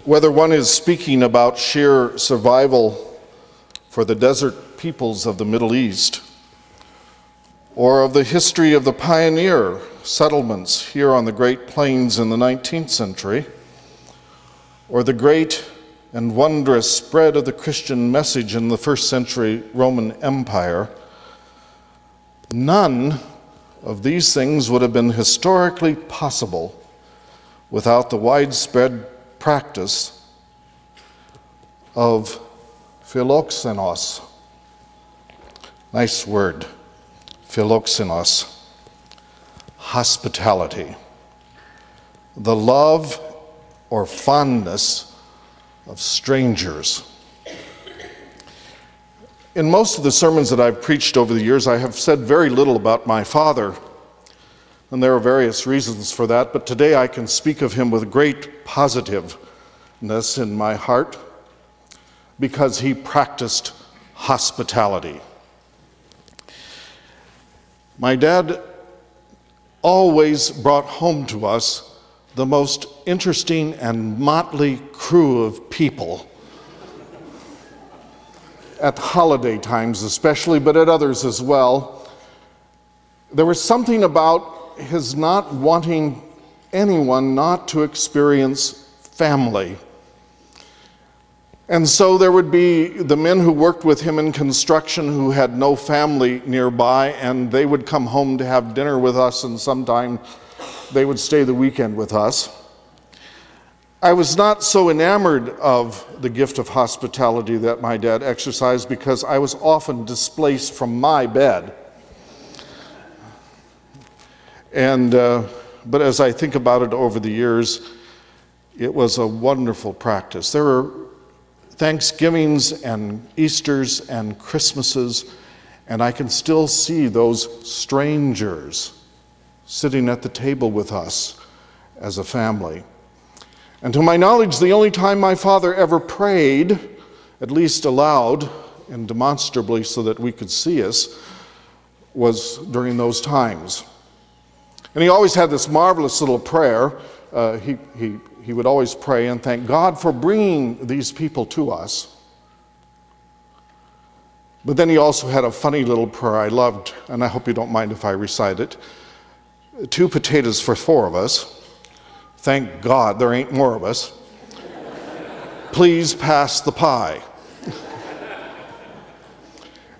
Whether one is speaking about sheer survival for the desert peoples of the Middle East, or of the history of the pioneer settlements here on the Great Plains in the 19th century, or the great and wondrous spread of the Christian message in the first century Roman Empire, none of these things would have been historically possible without the widespread practice of philoxenos. Nice word, philoxenos, hospitality, the love or fondness of strangers. In most of the sermons that I've preached over the years, I have said very little about my father, and there are various reasons for that, but today I can speak of him with great positiveness in my heart because he practiced hospitality. My dad always brought home to us the most interesting and motley crew of people at holiday times especially, but at others as well. There was something about his not wanting anyone not to experience family. And so there would be the men who worked with him in construction who had no family nearby, and they would come home to have dinner with us, and sometime they would stay the weekend with us. I was not so enamored of the gift of hospitality that my dad exercised because I was often displaced from my bed. But as I think about it over the years, it was a wonderful practice. There were Thanksgivings and Easters and Christmases, and I can still see those strangers sitting at the table with us as a family. And to my knowledge, the only time my father ever prayed, at least aloud and demonstrably so that we could see us, was during those times. And he always had this marvelous little prayer. He would always pray and thank God for bringing these people to us. But then he also had a funny little prayer I loved, and I hope you don't mind if I recite it. 2 potatoes for 4 of us. Thank God there ain't more of us. Please pass the pie.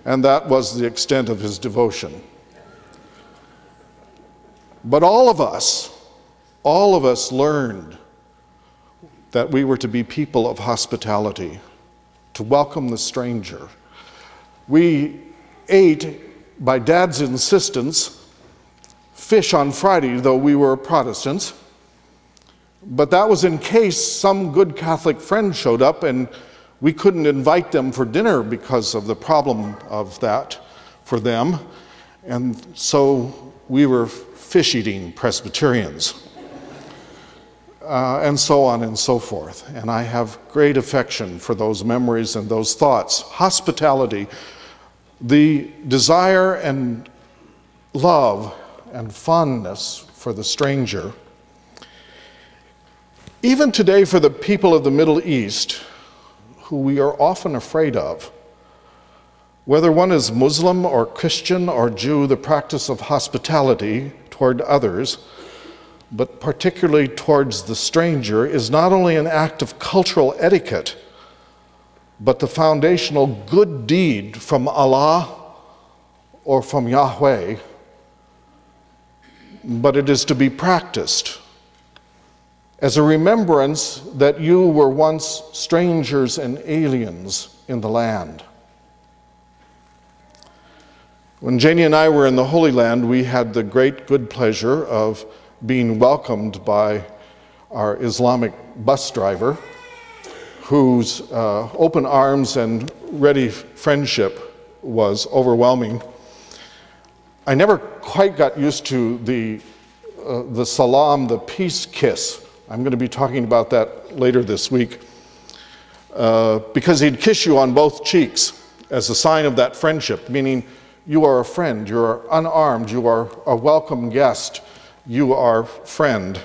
And that was the extent of his devotion. But all of us learned that we were to be people of hospitality, to welcome the stranger. We ate, by Dad's insistence, fish on Friday, though we were Protestants. But that was in case some good Catholic friend showed up and we couldn't invite them for dinner because of the problem of that for them. And so we were fish-eating Presbyterians. And so on and so forth. And I have great affection for those memories and those thoughts. Hospitality, the desire and love and fondness for the stranger. Even today, for the people of the Middle East, who we are often afraid of, whether one is Muslim or Christian or Jew, the practice of hospitality toward others, but particularly towards the stranger, is not only an act of cultural etiquette, but the foundational good deed from Allah or from Yahweh, but it is to be practiced as a remembrance that you were once strangers and aliens in the land. When Janie and I were in the Holy Land, we had the great good pleasure of being welcomed by our Islamic bus driver, whose open arms and ready friendship was overwhelming. I never quite got used to the salam, the peace kiss. I'm going to be talking about that later this week, because he'd kiss you on both cheeks as a sign of that friendship, meaning you are a friend, you are unarmed, you are a welcome guest, you are friend.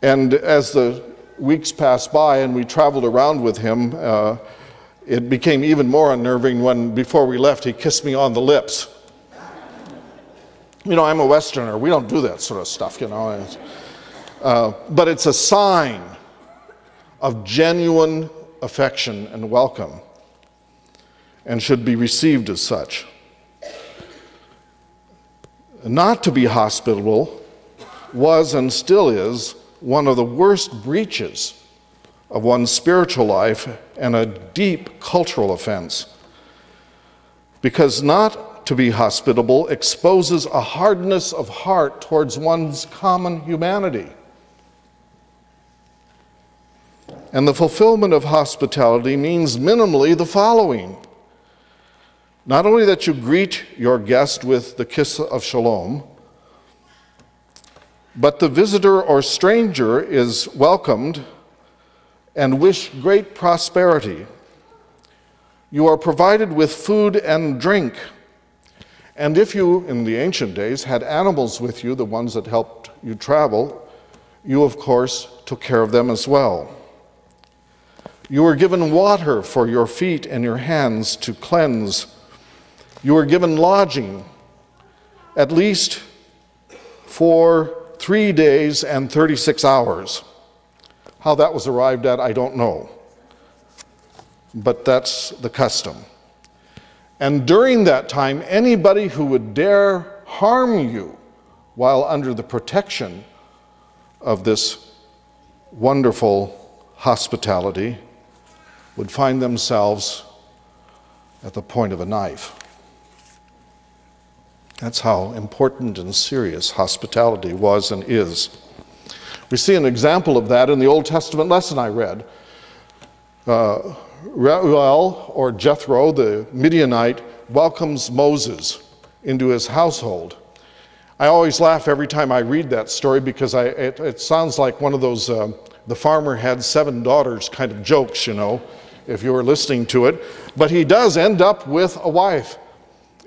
And as the weeks passed by and we traveled around with him, it became even more unnerving when, before we left, he kissed me on the lips. You know, I'm a Westerner. We don't do that sort of stuff, you know. But it's a sign of genuine affection and welcome, and should be received as such. Not to be hospitable was and still is one of the worst breaches of one's spiritual life and a deep cultural offense, because not to be hospitable exposes a hardness of heart towards one's common humanity. And the fulfillment of hospitality means minimally the following: not only that you greet your guest with the kiss of shalom, but the visitor or stranger is welcomed and wish great prosperity. You are provided with food and drink. And if you, in the ancient days, had animals with you, the ones that helped you travel, you, of course, took care of them as well. You were given water for your feet and your hands to cleanse. You were given lodging, at least for 3 days and 36 hours. How that was arrived at, I don't know. But that's the custom. And during that time, anybody who would dare harm you while under the protection of this wonderful hospitality would find themselves at the point of a knife. That's how important and serious hospitality was and is. We see an example of that in the Old Testament lesson I read. Reuel, or Jethro, the Midianite, welcomes Moses into his household. I always laugh every time I read that story because it sounds like one of those the farmer had 7 daughters kind of jokes, you know, if you were listening to it. But he does end up with a wife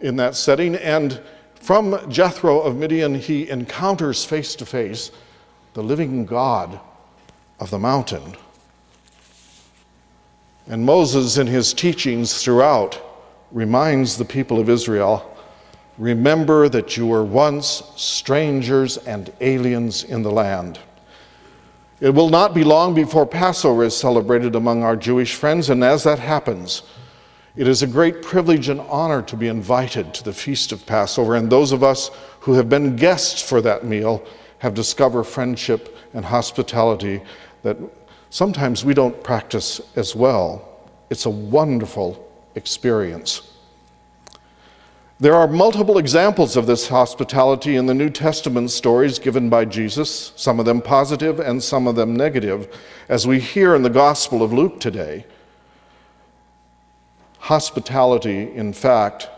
in that setting, and from Jethro of Midian, he encounters face to face the living God of the mountain. And Moses, in his teachings throughout, reminds the people of Israel, remember that you were once strangers and aliens in the land. It will not be long before Passover is celebrated among our Jewish friends, and as that happens, it is a great privilege and honor to be invited to the feast of Passover, and those of us who have been guests for that meal have discovered friendship and hospitality that sometimes we don't practice as well. It's a wonderful experience. There are multiple examples of this hospitality in the New Testament stories given by Jesus, some of them positive and some of them negative, as we hear in the Gospel of Luke today. Hospitality, in fact,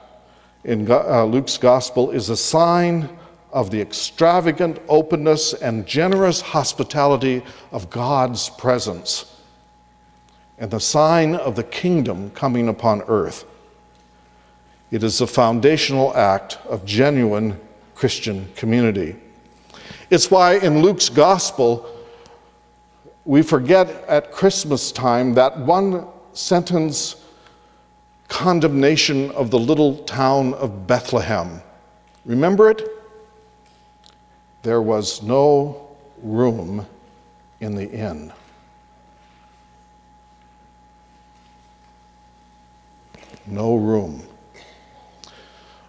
in Luke's Gospel is a sign of the extravagant openness and generous hospitality of God's presence, and the sign of the kingdom coming upon earth. It is a foundational act of genuine Christian community. It's why in Luke's Gospel, we forget at Christmas time that one sentence condemnation of the little town of Bethlehem. Remember it? There was no room in the inn. No room.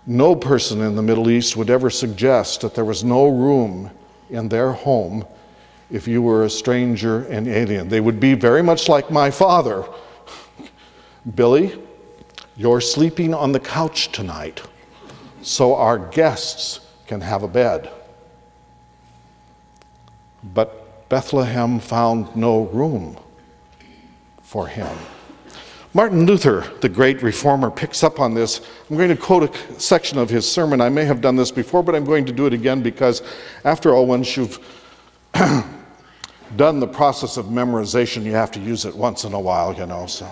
No person in the Middle East would ever suggest that there was no room in their home if you were a stranger and alien. They would be very much like my father. Billy, you're sleeping on the couch tonight, so our guests can have a bed. But Bethlehem found no room for him. Martin Luther, the great reformer, picks up on this. I'm going to quote a section of his sermon. I may have done this before, but I'm going to do it again because, after all, once you've done the process of memorization, you have to use it once in a while, you know. So,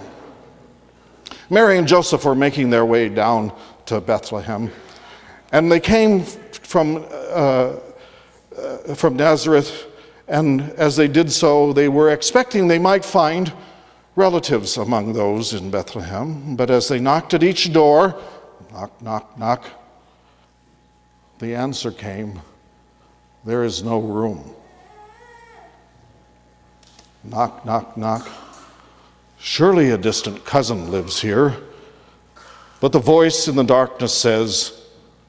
Mary and Joseph were making their way down to Bethlehem, and they came from Nazareth, And as they did so, they were expecting they might find relatives among those in Bethlehem. But as they knocked at each door, knock, knock, knock, the answer came, "There is no room." Knock, knock, knock. Surely a distant cousin lives here. But the voice in the darkness says,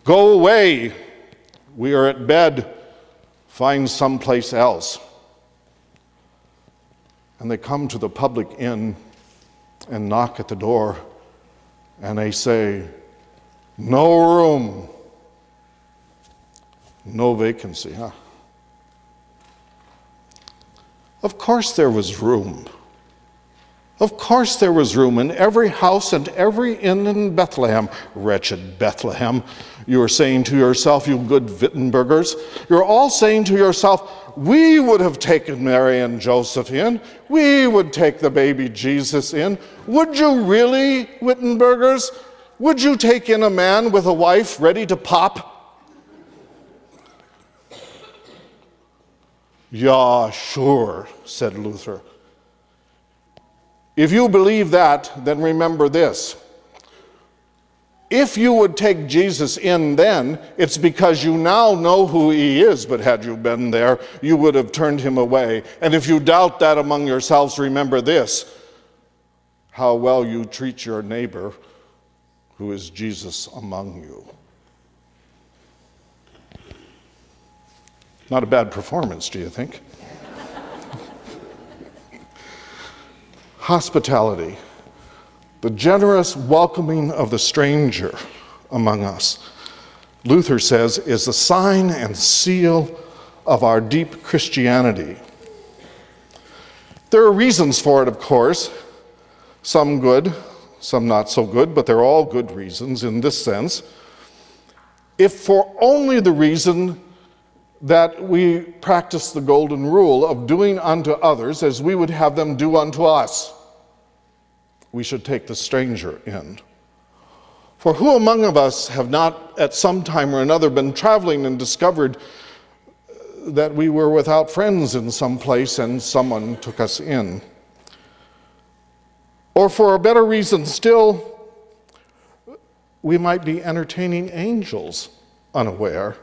"Go away. We are at bed. Find someplace else." And they come to the public inn and knock at the door, and they say, "No room." No vacancy, huh? Of course there was room. Of course there was room in every house and every inn in Bethlehem. Wretched Bethlehem, you are saying to yourself, you good Wittenbergers. You're all saying to yourself, we would have taken Mary and Joseph in. We would take the baby Jesus in. Would you really, Wittenbergers? Would you take in a man with a wife ready to pop? "Yeah, sure," said Luther. If you believe that, then remember this. If you would take Jesus in then, it's because you now know who he is, but had you been there, you would have turned him away. And if you doubt that among yourselves, remember this, how well you treat your neighbor, who is Jesus among you. Not a bad performance, do you think? Hospitality, the generous welcoming of the stranger among us, Luther says, is the sign and seal of our deep Christianity. There are reasons for it, of course, some good, some not so good, but they're all good reasons in this sense. If for only the reason that we practice the golden rule of doing unto others as we would have them do unto us, we should take the stranger in. For who among us have not at some time or another been traveling and discovered that we were without friends in some place and someone took us in? Or for a better reason still, we might be entertaining angels unaware.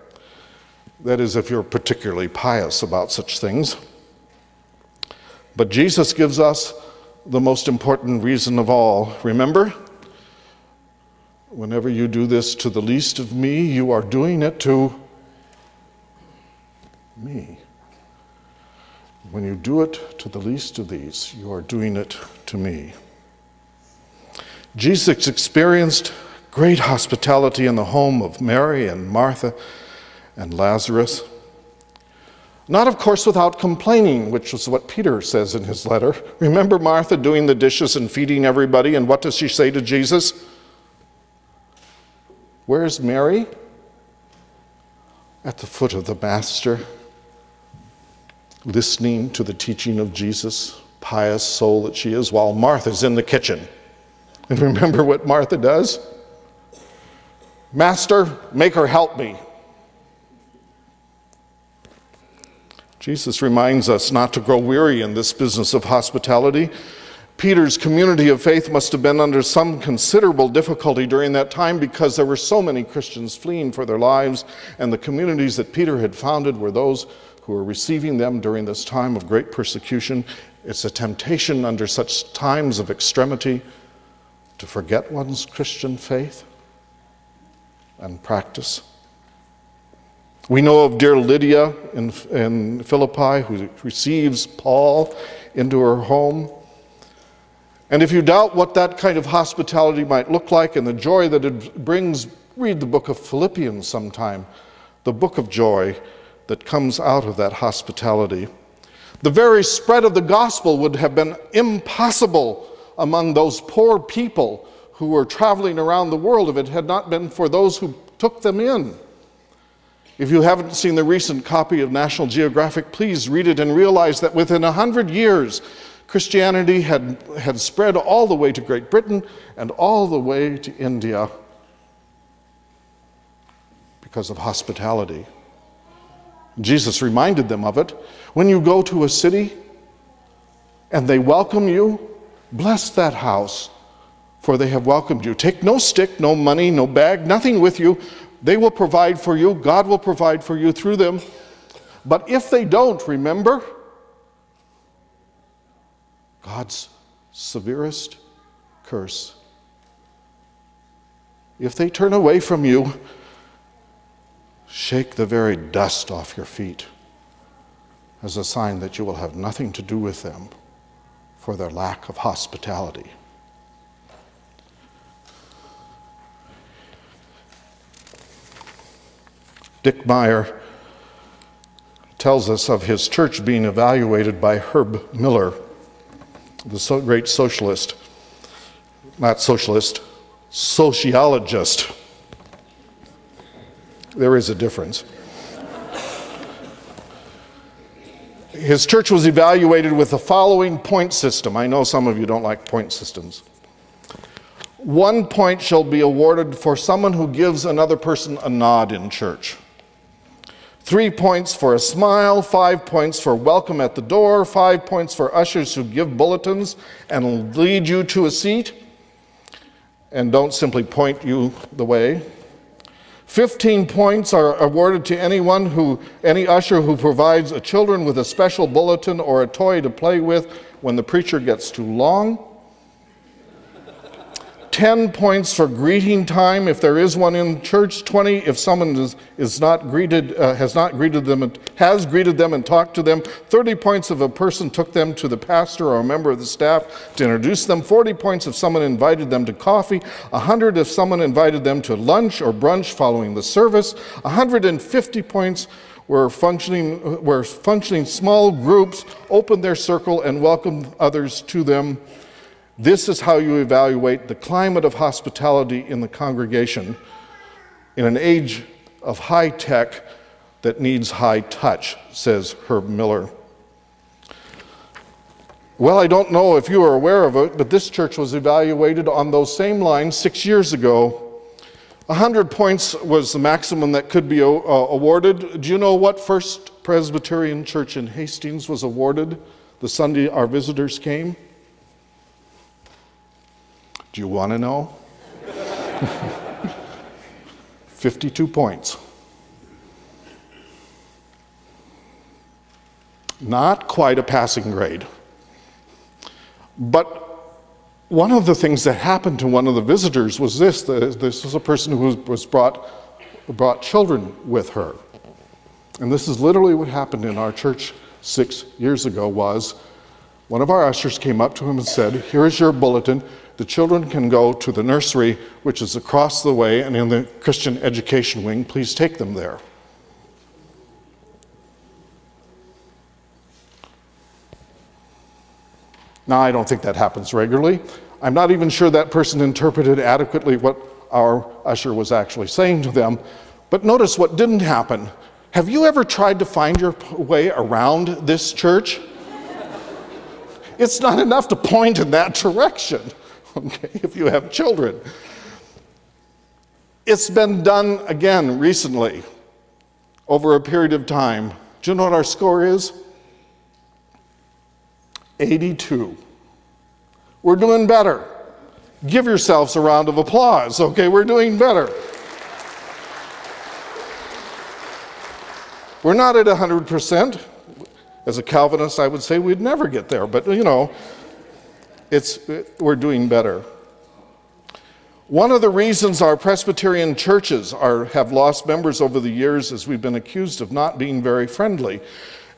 That is, if you're particularly pious about such things. But Jesus gives us the most important reason of all. Remember, whenever you do this to the least of me, you are doing it to me. When you do it to the least of these, you are doing it to me. Jesus experienced great hospitality in the home of Mary and Martha and Lazarus. Not, of course, without complaining, which was what Peter says in his letter. Remember Martha doing the dishes and feeding everybody, and what does she say to Jesus? Where's Mary? At the foot of the Master, listening to the teaching of Jesus, pious soul that she is, while Martha's in the kitchen. And remember what Martha does? Master, make her help me. Jesus reminds us not to grow weary in this business of hospitality. Peter's community of faith must have been under some considerable difficulty during that time because there were so many Christians fleeing for their lives, and the communities that Peter had founded were those who were receiving them during this time of great persecution. It's a temptation under such times of extremity to forget one's Christian faith and practice. We know of dear Lydia in Philippi, who receives Paul into her home. And if you doubt what that kind of hospitality might look like and the joy that it brings, read the book of Philippians sometime, the book of joy that comes out of that hospitality. The very spread of the gospel would have been impossible among those poor people who were traveling around the world if it had not been for those who took them in. If you haven't seen the recent copy of National Geographic, please read it and realize that within 100 years, Christianity had spread all the way to Great Britain and all the way to India because of hospitality. Jesus reminded them of it. When you go to a city and they welcome you, bless that house, for they have welcomed you. Take no stick, no money, no bag, nothing with you. They will provide for you. God will provide for you through them. But if they don't, remember, God's severest curse. If they turn away from you, shake the very dust off your feet as a sign that you will have nothing to do with them for their lack of hospitality. Dick Meyer tells us of his church being evaluated by Herb Miller, the great socialist. Not socialist, sociologist. There is a difference. His church was evaluated with the following point system. I know some of you don't like point systems. 1 point shall be awarded for someone who gives another person a nod in church. 3 points for a smile, 5 points for welcome at the door, 5 points for ushers who give bulletins and lead you to a seat and don't simply point you the way. 15 points are awarded to any usher who provides children with a special bulletin or a toy to play with when the preacher gets too long. 10 points for greeting time, if there is one in church. 20 if someone has greeted them and talked to them. 30 points if a person took them to the pastor or a member of the staff to introduce them. 40 points if someone invited them to coffee. 100 if someone invited them to lunch or brunch following the service. 150 points where functioning small groups opened their circle and welcomed others to them. This is how you evaluate the climate of hospitality in the congregation in an age of high tech that needs high touch, says Herb Miller. Well, I don't know if you are aware of it, but this church was evaluated on those same lines 6 years ago. 100 points was the maximum that could be awarded. Do you know what First Presbyterian Church in Hastings was awarded the Sunday our visitors came? Do you want to know? 52 points. Not quite a passing grade. But one of the things that happened to one of the visitors was this. This was a person who brought children with her. And this is literally what happened in our church 6 years ago was one of our ushers came up to him and said, "Here is your bulletin. The children can go to the nursery, which is across the way and in the Christian education wing. Please take them there." Now, I don't think that happens regularly. I'm not even sure that person interpreted adequately what our usher was actually saying to them. But notice what didn't happen. Have you ever tried to find your way around this church? It's not enough to point in that direction. Okay, if you have children. It's been done again recently, over a period of time. Do you know what our score is? 82. We're doing better. Give yourselves a round of applause, okay? We're doing better. We're not at 100%. As a Calvinist, I would say we'd never get there, but you know, we're doing better. One of the reasons our Presbyterian churches have lost members over the years is we've been accused of not being very friendly.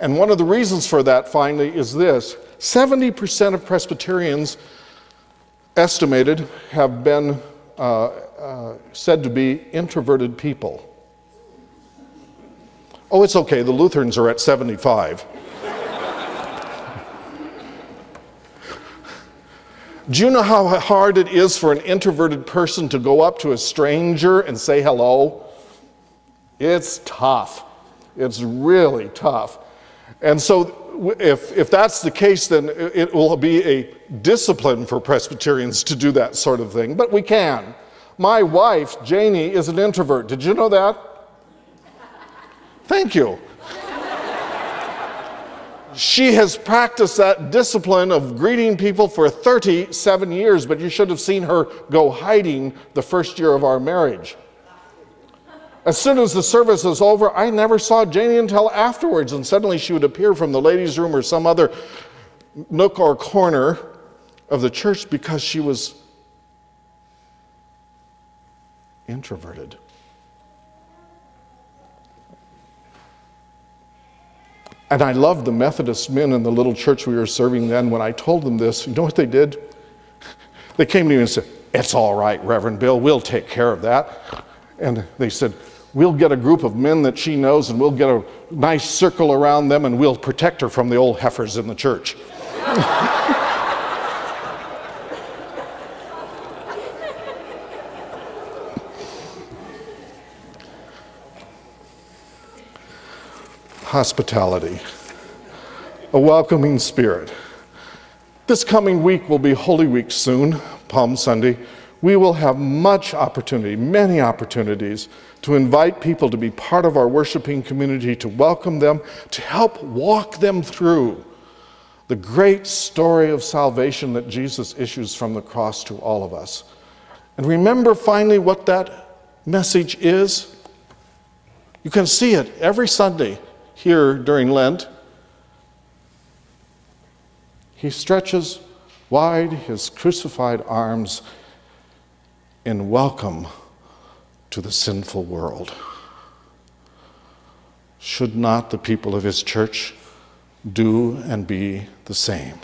And one of the reasons for that, finally, is this. 70% of Presbyterians estimated have been said to be introverted people. Oh, it's okay, the Lutherans are at 75. Do you know how hard it is for an introverted person to go up to a stranger and say hello? It's tough. It's really tough. And so if that's the case, then it will be a discipline for Presbyterians to do that sort of thing. But we can. My wife, Janie, is an introvert. Did you know that? Thank you. She has practiced that discipline of greeting people for 37 years, but you should have seen her go hiding the first year of our marriage. As soon as the service was over, I never saw Janie until afterwards, and suddenly she would appear from the ladies' room or some other nook or corner of the church because she was introverted. And I loved the Methodist men in the little church we were serving then. When I told them this, you know what they did? They came to me and said, "It's all right, Reverend Bill, we'll take care of that." And they said, "We'll get a group of men that she knows and we'll get a nice circle around them and we'll protect her from the old heifers in the church." Hospitality, a welcoming spirit. This coming week will be Holy Week soon, Palm Sunday. We will have much opportunity, many opportunities, to invite people to be part of our worshiping community, to welcome them, to help walk them through the great story of salvation that Jesus issues from the cross to all of us. And remember finally what that message is. You can see it every Sunday here during Lent. He stretches wide his crucified arms in welcome to the sinful world. Should not the people of his church do and be the same?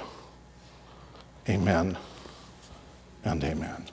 Amen and amen.